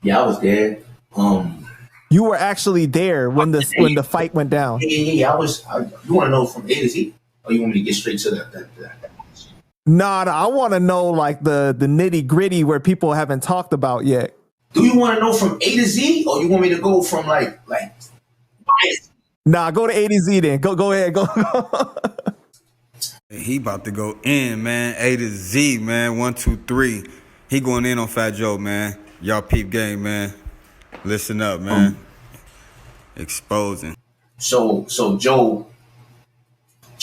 Yeah, I was there. You were actually there when the fight went down. Yeah. You want to know from A to Z, or you want me to get straight to the Nah, I want to know like the nitty gritty where people haven't talked about yet. Do you want to know from A to Z, or you want me to go from like? Nah, go to A to Z then. Go ahead. Go. He about to go in, man. A to Z, man. 1, 2, 3. He going in on Fat Joe, man. Y'all peep game, man. Listen up, man. Exposing. So Joe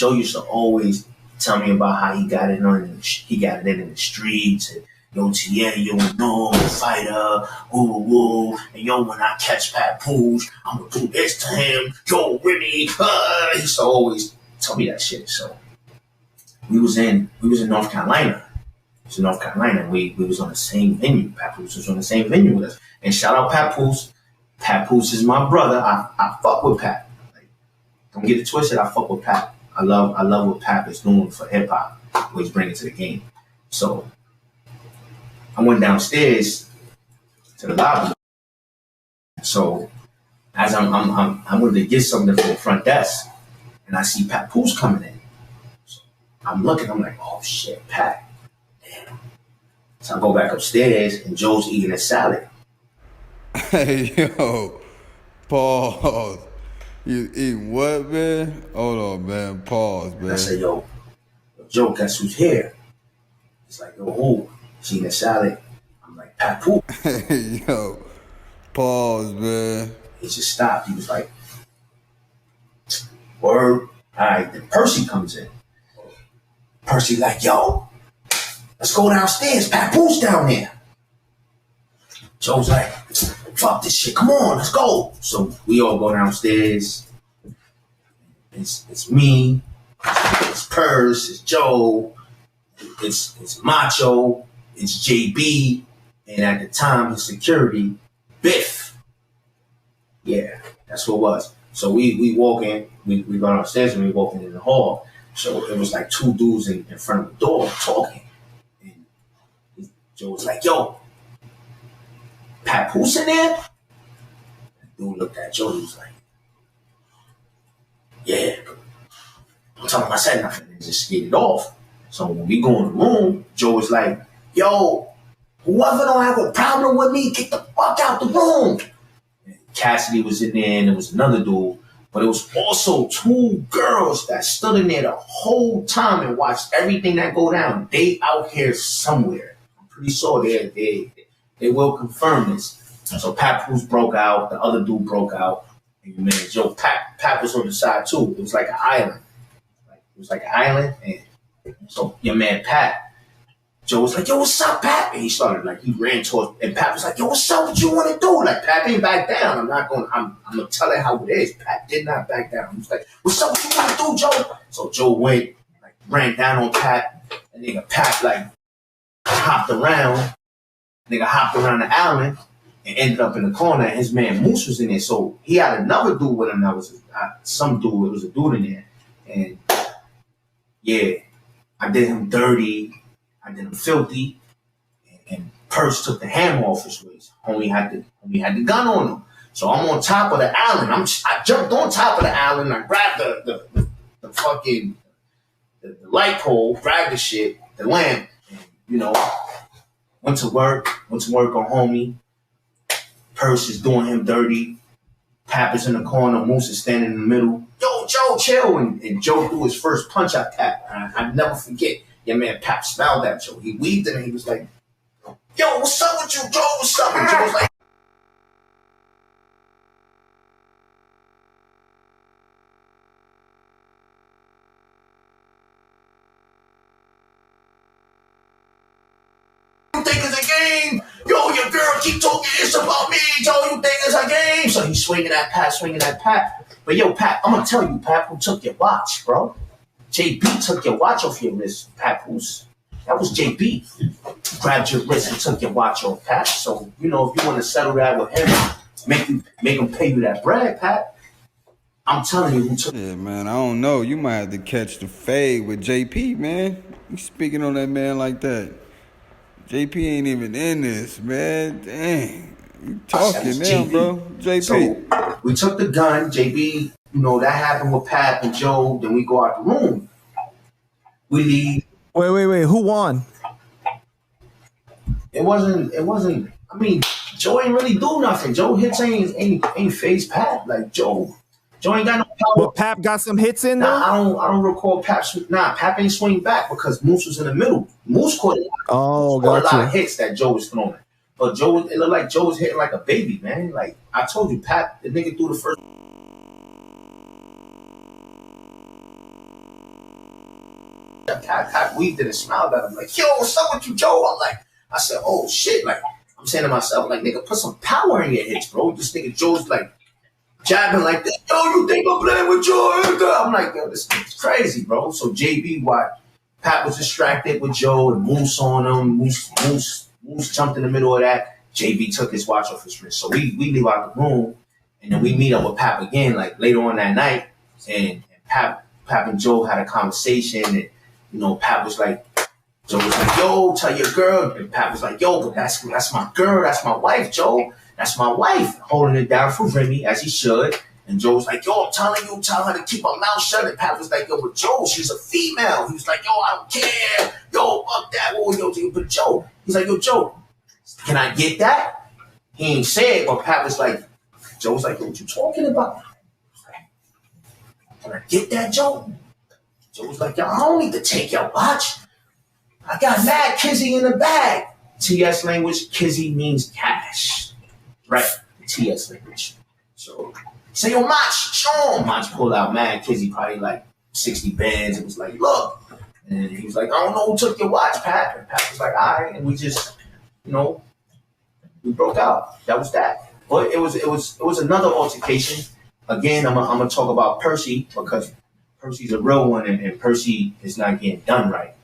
used to always tell me about how he got it in the streets. And, yo, Tia, yo, no, fighter, ooh, and yo, when I catch Pat Pooch, I'm gonna do this to him. Yo, Remy, he used to always tell me that shit. So we was in North Carolina. We was on the same venue. Papoose was on the same venue with us. And shout out Papoose. Papoose is my brother. I fuck with Pat. Like, don't get it twisted. I fuck with Pat. I love what Pat is doing for hip hop. What he's bringing to the game. So I went downstairs to the lobby. So as I'm going to get something from the front desk, and I see Papoose coming in. So I'm looking. I'm like, oh shit, Pat. Damn. So I go back upstairs, and Joe's eating a salad. Hey, yo. Pause. You eating what, man? Hold on, man. Pause, man. And I said, yo, Joe, guess who's here? He's like, yo, who? He's eating a salad. I'm like, Papoose. Hey, yo. Pause, man. He just stopped. He was like, word. All right, then Percy comes in. Percy like, yo, let's go downstairs. Papoose down there. Joe's like, fuck this shit. Come on, let's go. So we all go downstairs. It's me. It's Purse. It's Joe. It's Macho. It's JB. And at the time, his security, Biff. Yeah, that's what it was. So we walk in. We go downstairs and we walk in the hall. So it was like two dudes in front of the door talking. And Joe was like, yo, Papoose in there? The dude looked at Joe. He was like, yeah. Don't tell him I said nothing and just get it off. So when we go in the room, Joe was like, yo, whoever don't have a problem with me, get the fuck out the room. And Cassidy was in there and there was another dude. But it was also two girls that stood in there the whole time and watched everything that go down. They out here somewhere. I'm pretty sure they will confirm this. So Papoose broke out. The other dude broke out. And man, Joe, Pat was on the side too. It was like an island. And so your man Pat, Joe was like, yo, what's up, Pat? And he ran towards, and Pat was like, yo, what's up? What you want to do? Like, Pat didn't back down. I'm going to tell it how it is. Pat did not back down. He was like, what's up? What you want to do, Joe? So Joe went, ran down on Pat, and nigga Pat, hopped around. Nigga hopped around the island and ended up in the corner. And his man Moose was in there. So he had another dude with him that was some dude. It was a dude in there. And yeah, I did him dirty. I did him filthy. And Purse took the hammer off his waist. Homie had the gun on him. So I'm on top of the island. I jumped on top of the island. I grabbed the fucking the light pole, grabbed the shit, the lamp, and, went to work on homie. Purse is doing him dirty. Pap is in the corner. Moose is standing in the middle. Yo, Joe, chill. And Joe threw his first punch at Pap. I never forget. Your man Pap smiled at Joe. He weaved it and he was like, yo, what's up with you, Joe? What's up? And Joe was like, you think it's a game? Yo, your girl keep talking this about me. Joe, you think it's a game? So he's swinging at Pat. But yo, Pat, I'm going to tell you, Pat, who took your watch, bro? JB took your watch off your wrist, Papoose. That was JB. Grabbed your wrist and took your watch off, Pat. So, if you want to settle that with him, make him pay you that bread, Pat. I'm telling you who took it. Yeah, man, I don't know. You might have to catch the fade with JP, man. You speaking on that man like that. JP ain't even in this, man. Dang. You I said, talking it's now, JB. bro? JP. So we took the gun, JB. You know that happened with Pap and Joe. Then we go out the room. We leave. Wait. Who won? It wasn't. I mean, Joe ain't really do nothing. Joe hits ain't phase Pap. Like Joe ain't got no power. But Pap got some hits in though. Nah, I don't recall Pap. Pap ain't swing back because Moose was in the middle. Moose caught a lot of hits that Joe was throwing. But it looked like Joe was hitting like a baby, man. Like I told you, Pap, the nigga threw the first. Pat weaved it and smiled at him like, yo, what's up with you, Joe? I said, oh shit. Like, I'm saying to myself, like, nigga, put some power in your hits, bro. This nigga Joe's like jabbing like this. Yo, you think I'm playing with Joe? I'm like, yo, this nigga's crazy, bro. So JB, Pat was distracted with Joe and Moose on him. Moose jumped in the middle of that. JB took his watch off his wrist. So we leave out the room and then we meet up with Pap again, like later on that night. And Pap and Joe had a conversation and you know, Pap was like, Joe was like, yo, tell your girl. And Pap was like, yo, but that's my girl. That's my wife, Joe. That's my wife. Holding it down for Remy, as he should. And Joe was like, yo, I'm telling you, tell her to keep her mouth shut. And Pap was like, yo, but Joe, she's a female. He was like, yo, I don't care. Yo, fuck that. But Joe, he's like, yo, Joe, can I get that? He ain't say it, but Pap was like, Joe was like, yo, what you talking about? Can I get that, Joe? Joe was like, yo, I don't need to take your watch. I got mad kizzy in the bag. TS language, kizzy means cash. Right, the TS language. So, say, yo, Mach, show him. Mach pulled out mad kizzy, probably like 60 bands. It was like, look. And he was like, I don't know who took your watch, Pat. And Pat was like, all right. And we just, you know, we broke out. That was that. But it was another altercation. Again, I'm gonna talk about Percy because Percy's a real one, and Percy is not getting done right.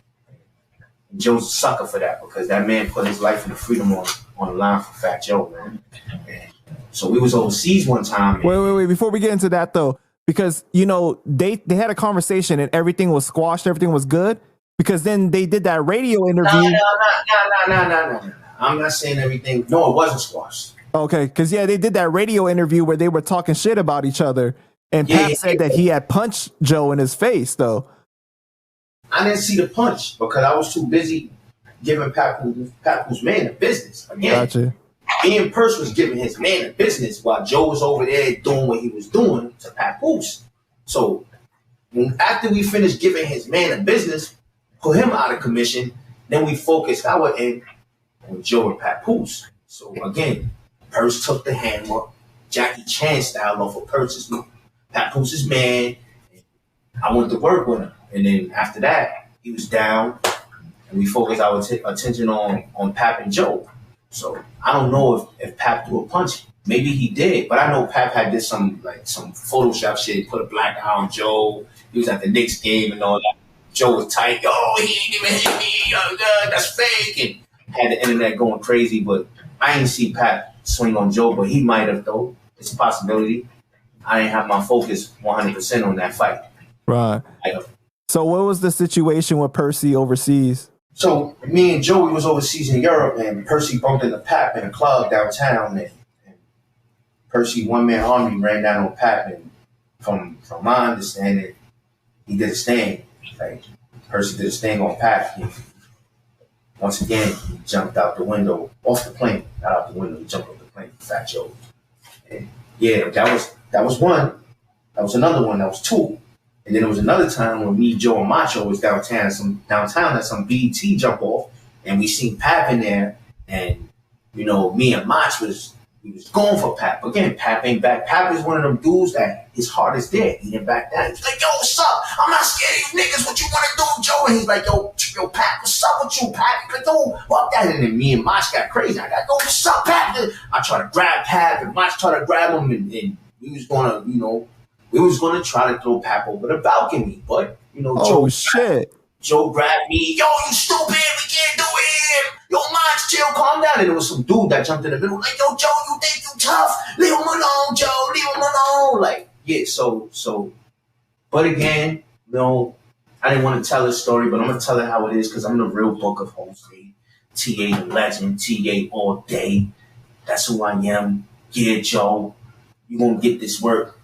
And Joe's a sucker for that because that man put his life and the freedom on the line for Fat Joe, man. And so we was overseas one time. Wait. Before we get into that, though, because, you know, they had a conversation and everything was squashed. Everything was good because then they did that radio interview. No. I'm not saying everything. No, it wasn't squashed. Okay, because, yeah, they did that radio interview where they were talking shit about each other. And Pap said that he had punched Joe in his face, though. I didn't see the punch because I was too busy giving Papoose man the business. Again, gotcha. Me and Purse was giving his man the business while Joe was over there doing what he was doing to Papoose. So after we finished giving his man the business, put him out of commission, then we focused our end on Joe and Papoose. So again, Purse took the hammer, Jackie Chan style off of Papoose's man. I went to work with him. And then after that, he was down and we focused our attention on Pap and Joe. So I don't know if Pap threw a punch. Maybe he did, but I know Pap had did some Photoshop shit, put a black eye on Joe. He was at the Knicks game and all that. Joe was tight. Yo, he ain't even hit me. That's fake. And had the internet going crazy, but I ain't see Pap swing on Joe, but he might have, though. It's a possibility. I didn't have my focus 100% on that fight. Right. So what was the situation with Percy overseas? So me and Joey was overseas in Europe, and Percy bumped into Pap in a club downtown. And Percy, one-man army, ran down on Pap, and from my understanding, he did his thing. Like, Percy did his thing on Pap. Once again, he jumped out the window, off the plane, not out the window, he jumped off the plane, Fat Joe. And yeah, that was one. That was another one. That was two. And then there was another time when me, Joe, and Macho was downtown at some BET jump off, and we seen Pap in there, and you know, me and Mach was going for Pap. Again, Pap ain't back. Pap is one of them dudes that his heart is there. He didn't back down. He's like, yo, what's up? I'm not scared of you niggas. What you want to do, Joe? And he's like, yo, Pap, what's up with you, Pap? He's like, yo, fuck that. And then me and Mach got crazy. I got, yo, what's up, Pap? I tried to grab Pap, and Mach tried to grab him, and we was gonna try to throw Pap over the balcony, but you know, Joe grabbed me. Yo, you stupid! We can't do it. Yo, Mach, chill, calm down. And there was some dude that jumped in the middle, like, yo, Joe, you think you tough? Leave him alone, Joe. Leave him alone. Like, yeah. So, but again, you know, I didn't want to tell this story, but I'm gonna tell it how it is because I'm the real book of Jose. TA the legend, TA all day. That's who I am. Yeah, Joe. You gonna get this work.